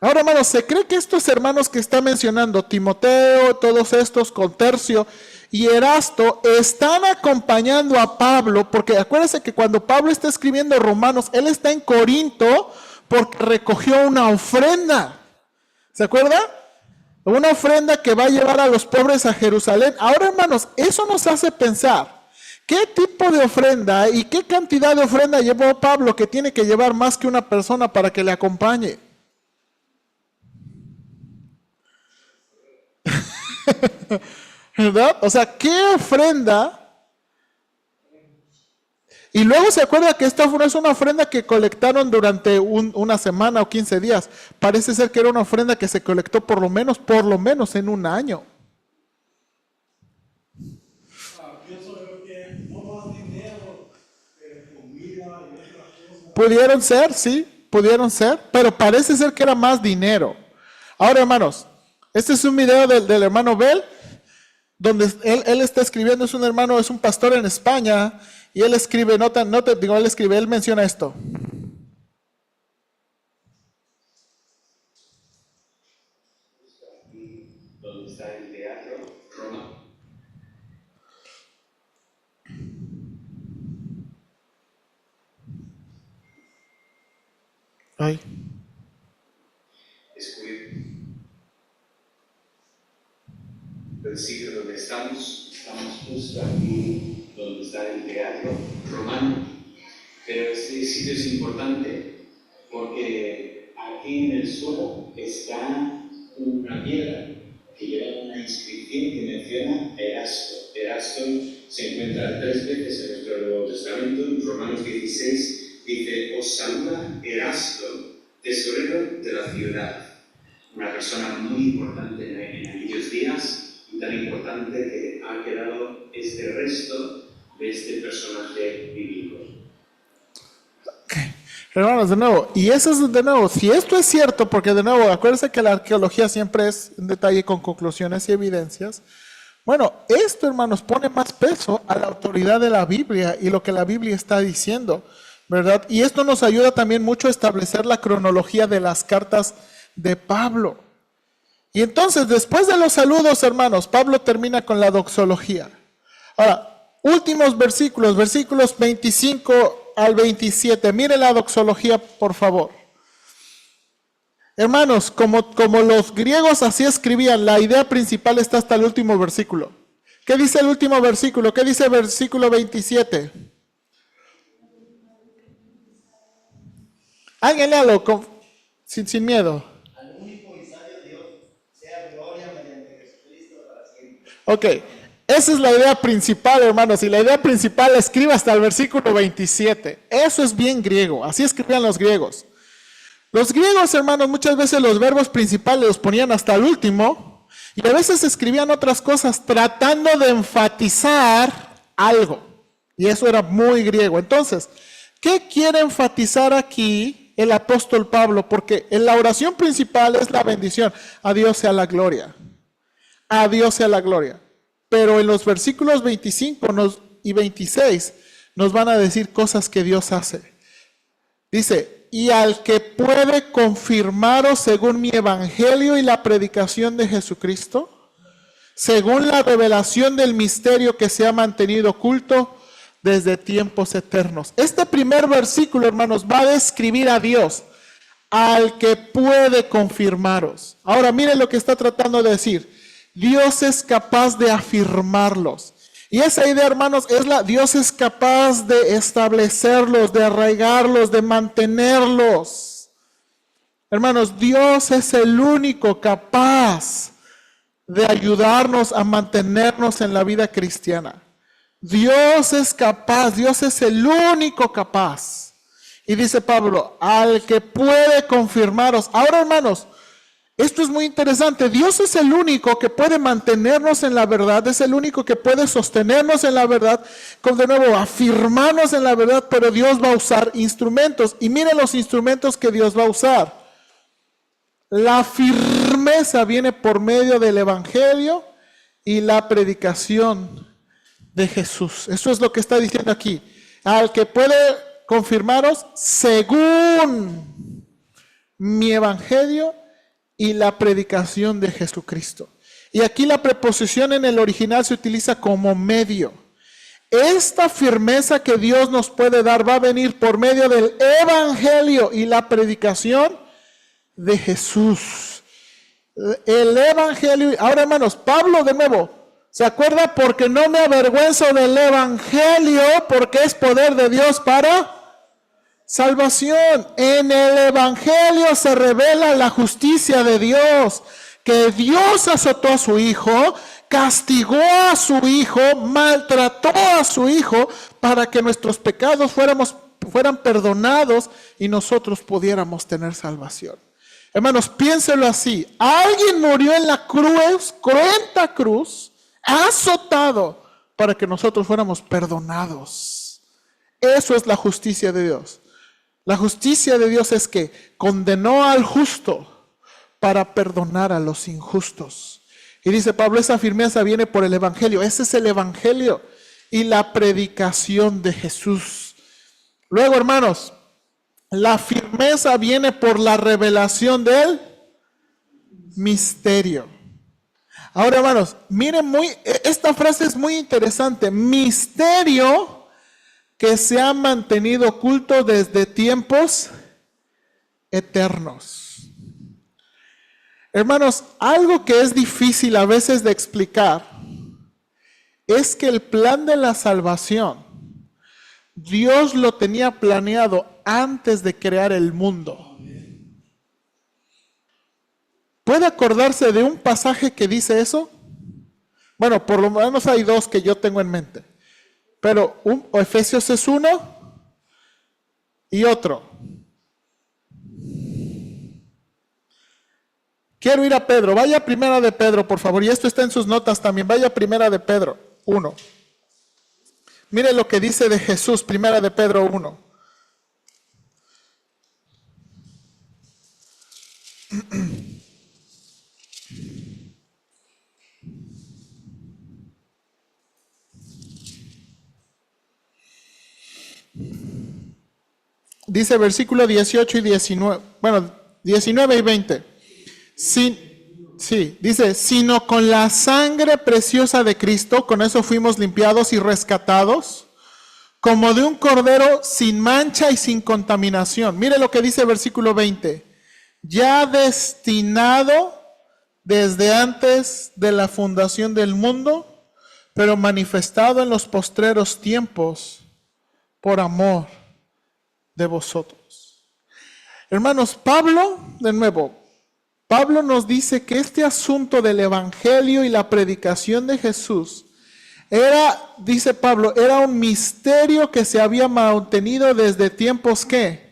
Ahora, hermanos, se cree que estos hermanos que está mencionando, Timoteo, todos estos con Tercio y Erasto, están acompañando a Pablo, porque acuérdense que cuando Pablo está escribiendo Romanos, él está en Corinto porque recogió una ofrenda. ¿Se acuerda? Una ofrenda que va a llevar a los pobres a Jerusalén. Ahora, hermanos, eso nos hace pensar ¿Qué tipo de ofrenda y qué cantidad de ofrenda llevó Pablo que tiene que llevar más que una persona para que le acompañe? ¿Verdad? O sea, ¿qué ofrenda? Y luego se acuerda que esta no es una ofrenda que colectaron durante una semana o 15 días. Parece ser que era una ofrenda que se colectó por lo menos en un año. Pienso yo que no más dinero, pero comida y otras cosas. Pudieron ser, sí, pudieron ser, pero parece ser que era más dinero. Ahora, hermanos, este es un video del hermano Bell, donde él está escribiendo, es un hermano, es un pastor en España, y él escribe, él menciona esto. Donde está el teatro Roma. Ay. Descubrir el sitio donde estamos justo aquí, donde está el teatro romano, pero este sitio es importante porque aquí en el suelo está una piedra que lleva una inscripción que menciona Erasto. Erasto se encuentra 3 veces en nuestro Nuevo Testamento. En Romanos 16 dice: os saluda Erasto, tesorero de la ciudad. Una persona muy importante en aquellos días, y tan importante que ha quedado este resto de este personaje bíblico. Okay. Hermanos, de nuevo, y eso es de nuevo, si esto es cierto, porque de nuevo, acuérdense que la arqueología siempre es en detalle con conclusiones y evidencias. Bueno, esto, hermanos, pone más peso a la autoridad de la Biblia y lo que la Biblia está diciendo, ¿verdad? Y esto nos ayuda también mucho a establecer la cronología de las cartas de Pablo. Y entonces, después de los saludos, hermanos, Pablo termina con la doxología. Ahora, últimos versículos, versículos 25 al 27. Miren la doxología, por favor. Hermanos, como los griegos así escribían, la idea principal está hasta el último versículo. ¿Qué dice el último versículo? ¿Qué dice el versículo 27? Alguien léalo sin miedo. Al único y sabio Dios, sea gloria mediante Jesucristo para siempre. Ok, esa es la idea principal, hermanos, y la idea principal la escribe hasta el versículo 27. Eso es bien griego, así escribían los griegos. Los griegos, hermanos, muchas veces los verbos principales los ponían hasta el último, y a veces escribían otras cosas tratando de enfatizar algo. Y eso era muy griego. Entonces, ¿qué quiere enfatizar aquí el apóstol Pablo? Porque en la oración principal es la bendición. A Dios sea la gloria. A Dios sea la gloria. Pero en los versículos 25 y 26 nos van a decir cosas que Dios hace. Dice: y al que puede confirmaros según mi evangelio y la predicación de Jesucristo, según la revelación del misterio que se ha mantenido oculto desde tiempos eternos. Este primer versículo, hermanos, va a describir a Dios, al que puede confirmaros. Ahora miren lo que está tratando de decir. Dios es capaz de afirmarlos. Y esa idea, hermanos, Dios es capaz de establecerlos, de arraigarlos, de mantenerlos. Hermanos, Dios es el único capaz de ayudarnos a mantenernos en la vida cristiana. Dios es capaz, Dios es el único capaz. Y dice Pablo, al que puede confirmaros. Ahora, hermanos, esto es muy interesante. Dios es el único que puede mantenernos en la verdad, es el único que puede sostenernos en la verdad, de nuevo, afirmarnos en la verdad, pero Dios va a usar instrumentos. Y miren los instrumentos que Dios va a usar. La firmeza viene por medio del evangelio y la predicación de Jesús. Eso es lo que está diciendo aquí. Al que puede confirmaros según mi evangelio y la predicación de Jesucristo. Y aquí la preposición en el original se utiliza como medio. Esta firmeza que Dios nos puede dar va a venir por medio del evangelio y la predicación de Jesús. El evangelio. Ahora, hermanos, Pablo de nuevo ¿Se acuerda? Porque no me avergüenzo del evangelio, porque es poder de Dios para salvación. En el evangelio se revela la justicia de Dios, que Dios azotó a su hijo, castigó a su hijo, maltrató a su hijo para que nuestros pecados fueran perdonados y nosotros pudiéramos tener salvación. Hermanos, piénselo así. Alguien murió en la cruz, cruenta cruz, azotado para que nosotros fuéramos perdonados. Eso es la justicia de Dios. La justicia de Dios es que condenó al justo para perdonar a los injustos. Y dice Pablo, esa firmeza viene por el evangelio. Ese es el evangelio y la predicación de Jesús. Luego, hermanos, la firmeza viene por la revelación del misterio. Ahora, hermanos, miren, esta frase es muy interesante. Misterio que se ha mantenido oculto desde tiempos eternos. Hermanos, algo que es difícil a veces de explicar es que el plan de la salvación, Dios lo tenía planeado antes de crear el mundo. ¿Puede acordarse de un pasaje que dice eso? Bueno, por lo menos hay dos que yo tengo en mente. Pero Efesios es uno y otro. Quiero ir a Pedro. Vaya a Primera de Pedro, por favor. Y esto está en sus notas también. Vaya a Primera de Pedro 1. Mire lo que dice de Jesús, Primera de Pedro 1. Dice versículo 18 y 19, bueno, 19 y 20. Dice, sino con la sangre preciosa de Cristo, con eso fuimos limpiados y rescatados, como de un cordero sin mancha y sin contaminación. Mire lo que dice versículo 20. Ya destinado desde antes de la fundación del mundo, pero manifestado en los postreros tiempos por amor de vosotros. Hermanos, Pablo nos dice que este asunto del evangelio y la predicación de Jesús era, dice Pablo, era un misterio que se había mantenido desde tiempos ¿qué?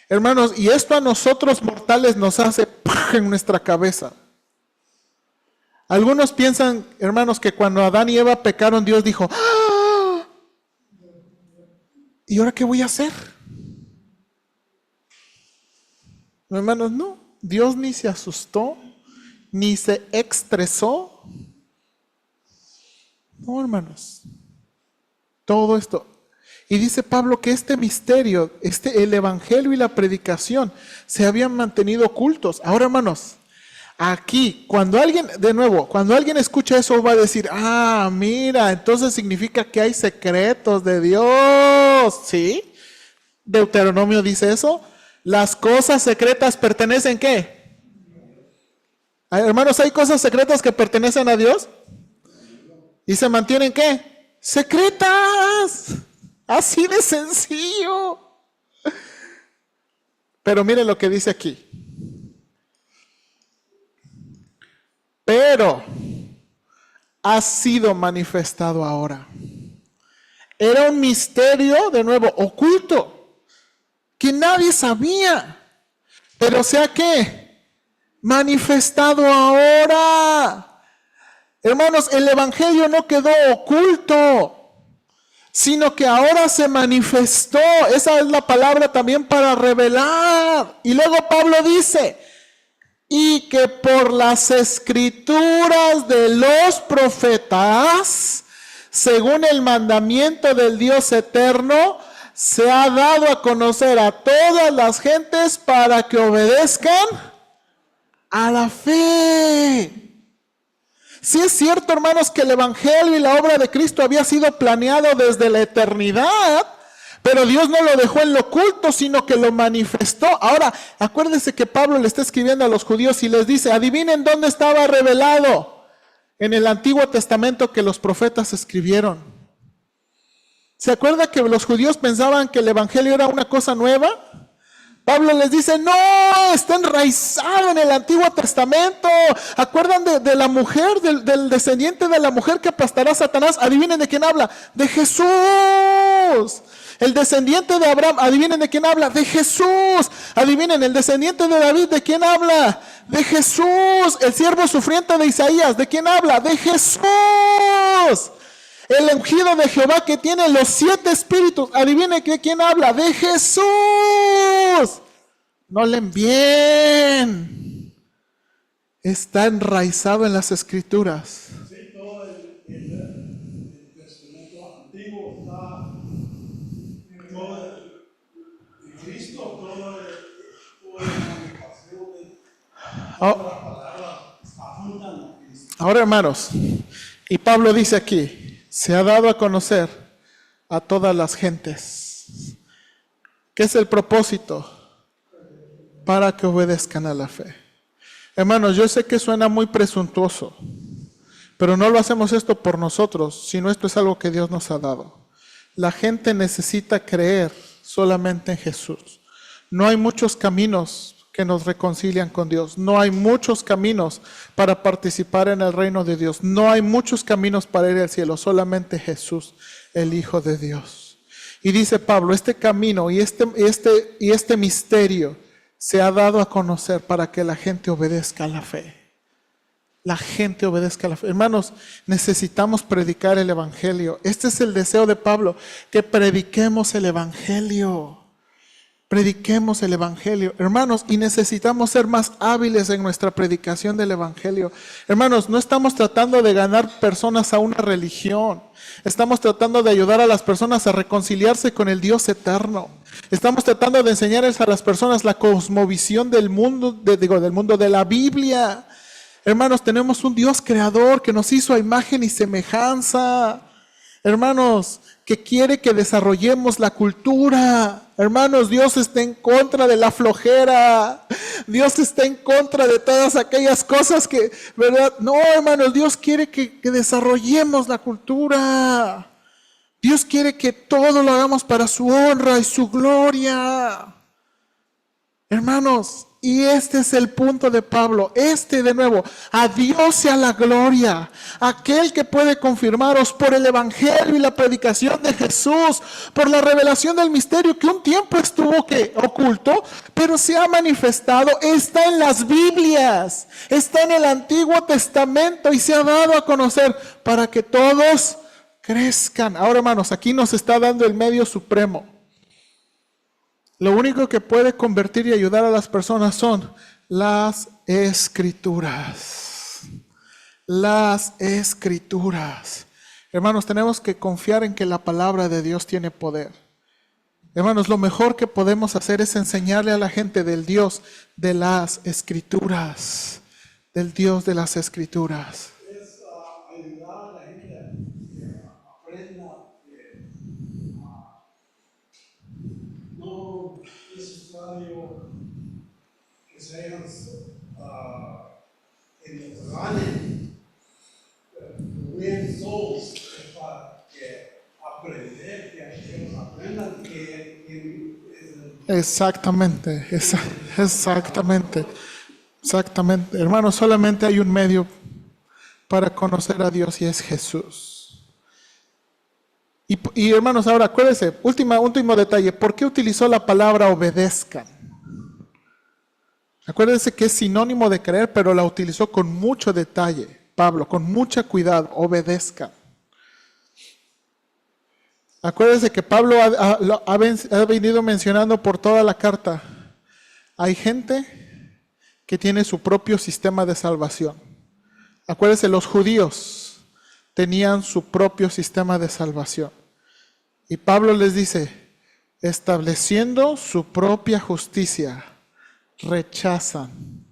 Hermanos, y esto a nosotros mortales nos hace ¡pah! En nuestra cabeza. Algunos piensan, hermanos, que cuando Adán y Eva pecaron, Dios dijo, ¡ah! ¿Y ahora qué voy a hacer? Hermanos, no. Dios ni se asustó, ni se estresó. No, hermanos. Todo esto. Y dice Pablo que este misterio, el evangelio y la predicación se habían mantenido ocultos. Ahora, hermanos, aquí, cuando alguien escucha eso va a decir, mira, entonces significa que hay secretos de Dios. ¿Sí? Deuteronomio dice eso. Las cosas secretas pertenecen ¿qué? Hermanos, ¿hay cosas secretas que pertenecen a Dios? ¿Y se mantienen qué? Secretas. Así de sencillo. Pero mire lo que dice aquí. Pero ha sido manifestado ahora. Era un misterio, de nuevo, oculto, que nadie sabía, pero sea que manifestado ahora. Hermanos, el evangelio no quedó oculto, sino que ahora se manifestó. Esa es la palabra también para revelar. Y luego Pablo dice, y que por las escrituras de los profetas, según el mandamiento del Dios eterno, se ha dado a conocer a todas las gentes para que obedezcan a la fe. Sí es cierto, hermanos, que el evangelio y la obra de Cristo había sido planeado desde la eternidad, pero Dios no lo dejó en lo oculto, sino que lo manifestó. Ahora, acuérdense que Pablo le está escribiendo a los judíos y les dice, adivinen dónde estaba revelado en el Antiguo Testamento que los profetas escribieron. ¿Se acuerda que los judíos pensaban que el evangelio era una cosa nueva? Pablo les dice, no, está enraizado en el Antiguo Testamento. ¿Acuerdan de la mujer, del descendiente de la mujer que aplastará a Satanás? Adivinen de quién habla, de Jesús. El descendiente de Abraham, adivinen de quién habla, de Jesús. Adivinen, el descendiente de David, ¿de quién habla? De Jesús. El siervo sufriente de Isaías, ¿de quién habla? De Jesús. El ungido de Jehová que tiene los 7 espíritus, adivinen de quién habla, de Jesús. No leen bien. Está enraizado en las Escrituras. Sí, todo el testamento antiguo está, todo el Cristo, toda la comunicación, todas las palabras apuntan a Cristo. Ahora, hermanos, y Pablo dice aquí, se ha dado a conocer a todas las gentes. ¿Qué es el propósito? Para que obedezcan a la fe. Hermanos, yo sé que suena muy presuntuoso, pero no lo hacemos esto por nosotros, sino esto es algo que Dios nos ha dado. La gente necesita creer solamente en Jesús. No hay muchos caminos que nos reconcilian con Dios. No hay muchos caminos para participar en el reino de Dios. No hay muchos caminos para ir al cielo. Solamente Jesús, el Hijo de Dios. Y dice Pablo, este camino y este misterio se ha dado a conocer para que la gente obedezca a la fe. La gente obedezca a la fe. Hermanos, necesitamos predicar el Evangelio. Este es el deseo de Pablo, que prediquemos el Evangelio. Prediquemos el Evangelio, hermanos, y necesitamos ser más hábiles en nuestra predicación del Evangelio. Hermanos, no estamos tratando de ganar personas a una religión. Estamos tratando de ayudar a las personas a reconciliarse con el Dios eterno. Estamos tratando de enseñarles a las personas la cosmovisión del mundo, del mundo de la Biblia. Hermanos, tenemos un Dios creador que nos hizo a imagen y semejanza. Hermanos, que quiere que desarrollemos la cultura. Hermanos, Dios está en contra de la flojera. Dios está en contra de todas aquellas cosas que, ¿verdad? No, hermanos, Dios quiere que desarrollemos la cultura. Dios quiere que todo lo hagamos para su honra y su gloria. Hermanos, y este es el punto de Pablo. De nuevo, a Dios sea la gloria, aquel que puede confirmaros por el Evangelio y la predicación de Jesús, por la revelación del misterio que un tiempo estuvo oculto, pero se ha manifestado, está en las Biblias, está en el Antiguo Testamento y se ha dado a conocer para que todos crezcan. Ahora, hermanos, aquí nos está dando el medio supremo. Lo único que puede convertir y ayudar a las personas son las Escrituras. Las Escrituras. Hermanos, tenemos que confiar en que la palabra de Dios tiene poder. Hermanos, lo mejor que podemos hacer es enseñarle a la gente del Dios de las Escrituras. Del Dios de las Escrituras. Es ayudar a la gente a que aprenda no es necesario que sean ganen, win souls, es para que aprender, que ellos aprendan que Exactamente. Hermanos, solamente hay un medio para conocer a Dios y es Jesús. Y hermanos, ahora acuérdense, último detalle, ¿por qué utilizó la palabra obedezcan? Acuérdense que es sinónimo de creer, pero la utilizó con mucho detalle, Pablo, con mucho cuidado, obedezcan. Acuérdense que Pablo ha venido mencionando por toda la carta, hay gente que tiene su propio sistema de salvación. Acuérdense, los judíos tenían su propio sistema de salvación. Y Pablo les dice, estableciendo su propia justicia, rechazan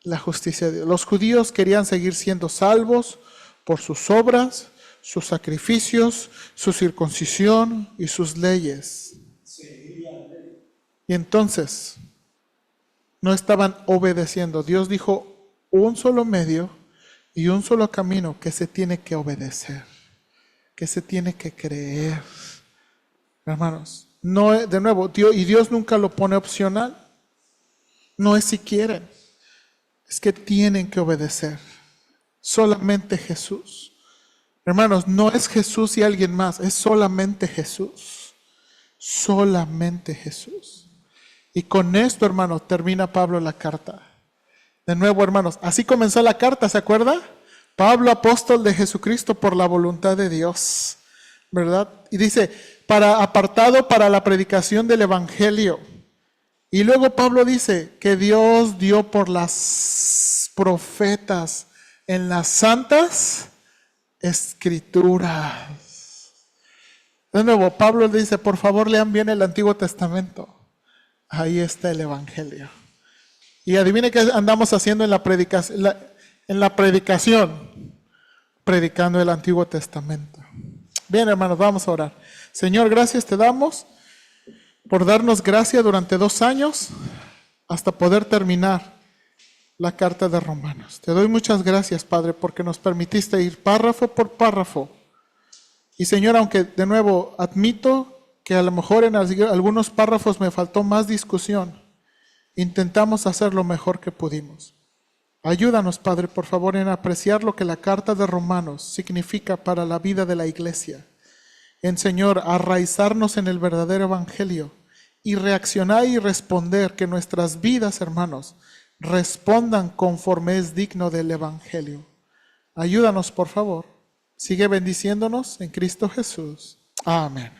la justicia de Dios. Los judíos querían seguir siendo salvos por sus obras, sus sacrificios, su circuncisión y sus leyes. Y entonces no estaban obedeciendo. Dios dijo un solo medio y un solo camino que se tiene que obedecer, que se tiene que creer. Hermanos, no es, de nuevo, Dios nunca lo pone opcional. No es si quieren, es que tienen que obedecer. Solamente Jesús. Hermanos, no es Jesús y alguien más, es solamente Jesús. Solamente Jesús. Y con esto, hermanos, termina Pablo la carta. De nuevo, hermanos, así comenzó la carta, ¿se acuerda? Pablo, apóstol de Jesucristo por la voluntad de Dios, ¿verdad? Y dice, apartado para la predicación del evangelio. Y luego Pablo dice que Dios dio por las profetas en las santas escrituras. De nuevo, Pablo dice, por favor lean bien el Antiguo Testamento. Ahí está el evangelio. Y adivine qué andamos haciendo en la predicación, predicando el Antiguo Testamento. Bien, hermanos, vamos a orar. Señor, gracias te damos por darnos gracia durante 2 años hasta poder terminar la carta de Romanos. Te doy muchas gracias, Padre, porque nos permitiste ir párrafo por párrafo. Y Señor, aunque de nuevo admito que a lo mejor en algunos párrafos me faltó más discusión, intentamos hacer lo mejor que pudimos. Ayúdanos, Padre, por favor, en apreciar lo que la carta de Romanos significa para la vida de la iglesia. En, Señor, arraizarnos en el verdadero evangelio y reaccionar y responder que nuestras vidas, hermanos, respondan conforme es digno del evangelio. Ayúdanos, por favor. Sigue bendiciéndonos en Cristo Jesús. Amén.